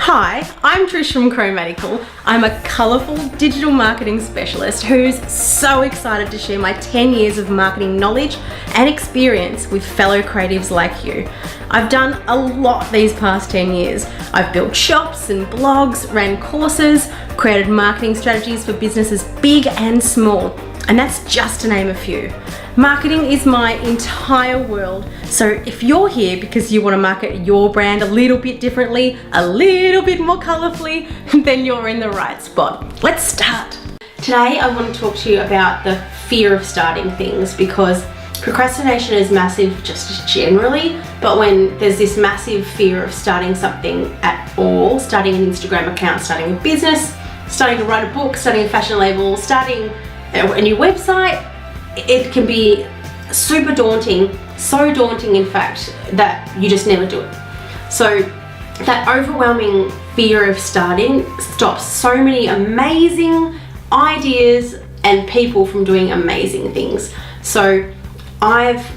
Hi, I'm Trish from Chromatical. I'm a colourful digital marketing specialist who's so excited to share my 10 years of marketing knowledge and experience with fellow creatives like you. I've done a lot these past 10 years. I've built shops and blogs, ran courses, created marketing strategies for businesses big and small, and that's just to name a few. Marketing is my entire world, so if you're here because you want to market your brand a little bit differently, a little bit more colourfully, then you're in the right spot. Let's start. Today I want to talk to you about the fear of starting things, because procrastination is massive just generally, but when there's this massive fear of starting something at all, starting an Instagram account, starting a business, starting to write a book, starting a fashion label, starting a new website, it can be super daunting, so daunting in fact that you just never do it. So that overwhelming fear of starting stops so many amazing ideas and people from doing amazing things. So I've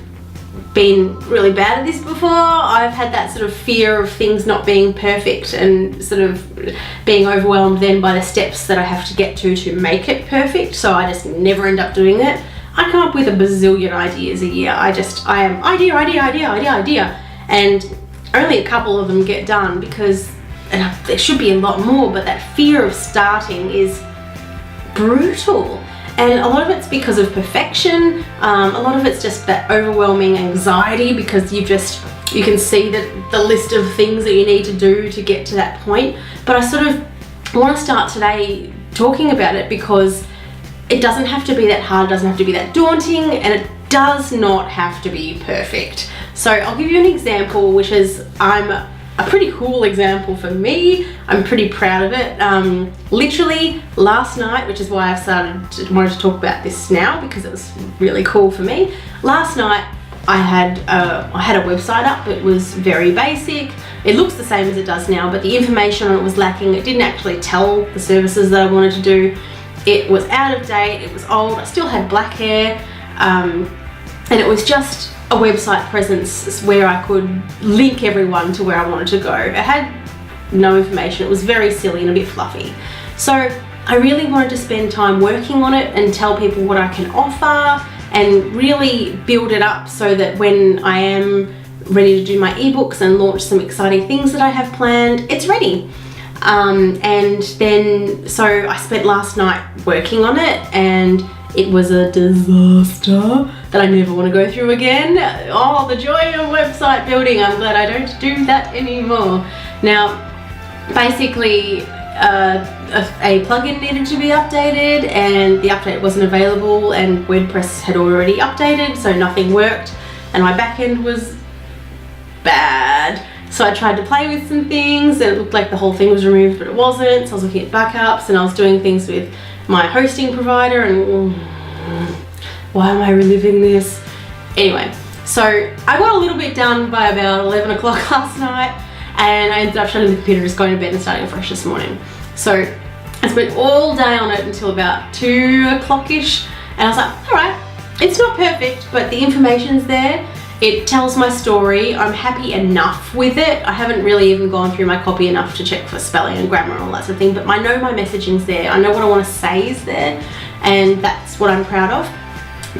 been really bad at this before. I've had that sort of fear of things not being perfect and sort of being overwhelmed then by the steps that I have to get to make it perfect. So I just never end up doing it. I come up with a bazillion ideas a year. I am idea, and only a couple of them get done because there should be a lot more, but that fear of starting is brutal. And a lot of it's because of perfection. A lot of it's just that overwhelming anxiety because you can see that the list of things that you need to do to get to that point. But I sort of want to start today talking about it because it doesn't have to be that hard, it doesn't have to be that daunting, and it does not have to be perfect. So I'll give you an example, which is a pretty cool example for me. I'm pretty proud of it. Literally last night, which is why I've wanted to talk about this now because it was really cool for me. Last night I had a website up. It was very basic. It looks the same as it does now, but the information on it was lacking. It didn't actually tell the services that I wanted to do. It was out of date, it was old, I still had black hair, and it was just a website presence where I could link everyone to where I wanted to go. It had no information, it was very silly and a bit fluffy. So I really wanted to spend time working on it and tell people what I can offer and really build it up so that when I am ready to do my ebooks and launch some exciting things that I have planned, it's ready. And then, so I spent last night working on it and it was a disaster that I never want to go through again. Oh, the joy of website building. I'm glad I don't do that anymore. Now, basically, a plugin needed to be updated and the update wasn't available and WordPress had already updated, so nothing worked and my backend was bad. So I tried to play with some things and it looked like the whole thing was removed, but it wasn't. So I was looking at backups and I was doing things with my hosting provider and why am I reliving this? Anyway, so I got a little bit done by about 11 o'clock last night and I ended up shutting the computer, just going to bed and starting fresh this morning. So I spent all day on it until about 2 o'clock-ish and I was like, all right, it's not perfect, but the information's there. It tells my story. I'm happy enough with it. I haven't really even gone through my copy enough to check for spelling and grammar and all that sort of thing, but I know my messaging's there. I know what I want to say is there, and that's what I'm proud of.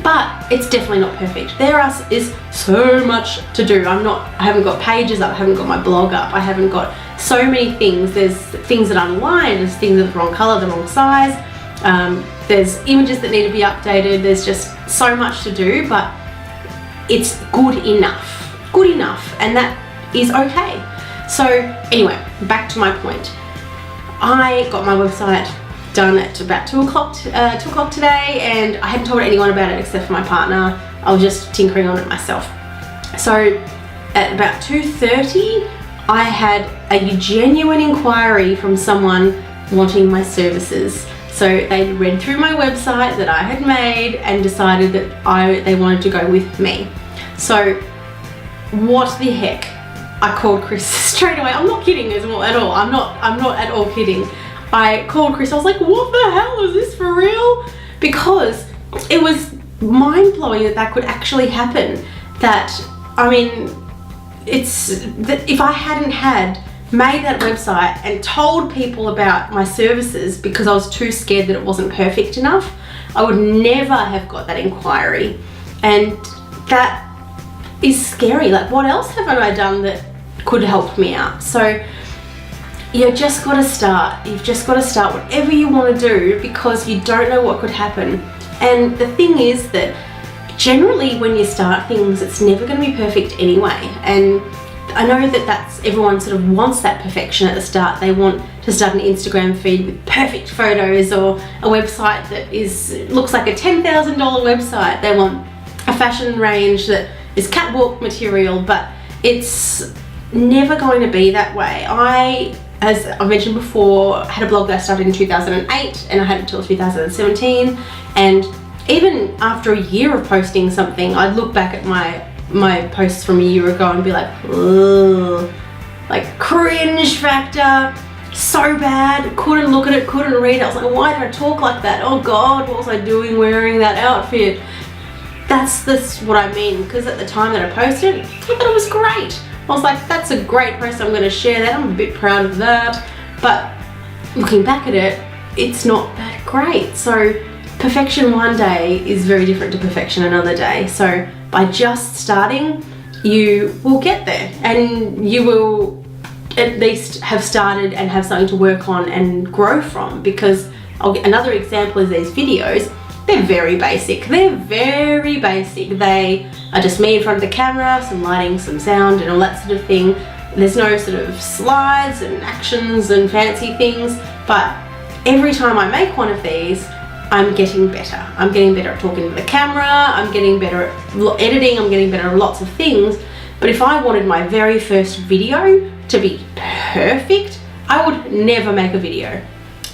But it's definitely not perfect. There is so much to do. I haven't got pages up, I haven't got my blog up, I haven't got so many things. There's things that aren't aligned, there's things that are the wrong color, the wrong size. There's images that need to be updated. There's just so much to do, but it's good enough, and that is okay. So anyway, back to my point. I got my website done at about 2 o'clock today, and I hadn't told anyone about it except for my partner. I was just tinkering on it myself. So at about 2:30, I had a genuine inquiry from someone wanting my services. So they read through my website that I had made and decided that they wanted to go with me. So what the heck? I called Chris straight away. I'm not kidding at all. I'm not at all kidding. I called Chris. I was like, what the hell is this for real? Because it was mind-blowing that could actually happen. That, I mean, it's that if I hadn't had made that website and told people about my services because I was too scared that it wasn't perfect enough, I would never have got that inquiry. And that is scary. Like, what else haven't I done that could help me out? So you just got to start. You've just got to start whatever you want to do, because you don't know what could happen. And the thing is that generally when you start things, it's never going to be perfect anyway. And I know that everyone sort of wants that perfection at the start. They want to start an Instagram feed with perfect photos, or a website that looks like a $10,000 website. They want a fashion range that is catwalk material, but it's never going to be that way. As I mentioned before, had a blog that I started in 2008 and I had it until 2017, and even after a year of posting something, I'd look back at my posts from a year ago and be like, ugh, like cringe factor, so bad, couldn't look at it, couldn't read it. I was like, why did I talk like that? Oh God, what was I doing wearing that outfit? That's what I mean, because at the time that I posted it, I thought it was great. I was like, that's a great post, I'm going to share that, I'm a bit proud of that. But looking back at it, it's not that great. So perfection one day is very different to perfection another day. So by just starting, you will get there, and you will at least have started and have something to work on and grow from. Because another example is these videos. They're very basic. They're very basic. They are just me in front of the camera, some lighting, some sound, and all that sort of thing. There's no sort of slides and actions and fancy things, but every time I make one of these, I'm getting better. I'm getting better at talking to the camera, I'm getting better at editing, I'm getting better at lots of things. But if I wanted my very first video to be perfect, I would never make a video.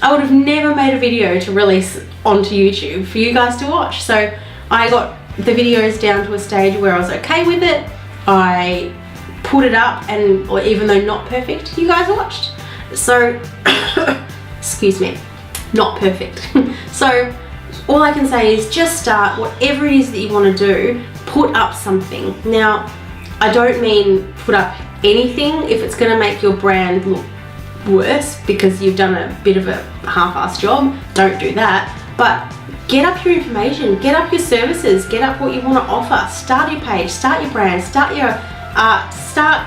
I would have never made a video to release onto YouTube for you guys to watch. So I got the videos down to a stage where I was okay with it. I put it up, and or even though not perfect, you guys watched. So excuse me, not perfect. So all I can say is just start. Whatever it is that you want to do, put up something. Now, I don't mean put up anything if it's going to make your brand look worse because you've done a bit of a half-assed job. Don't do that. But get up your information, get up your services, get up what you want to offer, start your page, start your brand, start your art, start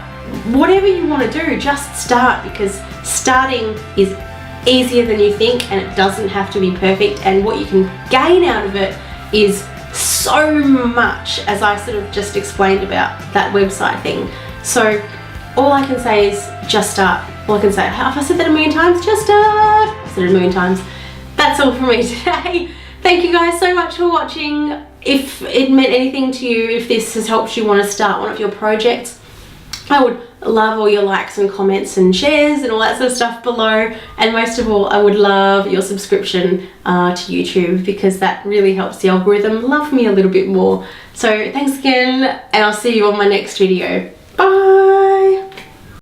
whatever you want to do. Just start, because starting is easier than you think, and it doesn't have to be perfect, and what you can gain out of it is so much, as I sort of just explained about that website thing. So all I can say is just start. All I can say, have I said that a million times? Just start. I said it a million times. That's all from me today. Thank you guys so much for watching. If it meant anything to you, if this has helped you want to start one of your projects, I would love all your likes and comments and shares and all that sort of stuff below. And most of all, I would love your subscription to YouTube, because that really helps the algorithm love me a little bit more. So thanks again, and I'll see you on my next video. Bye.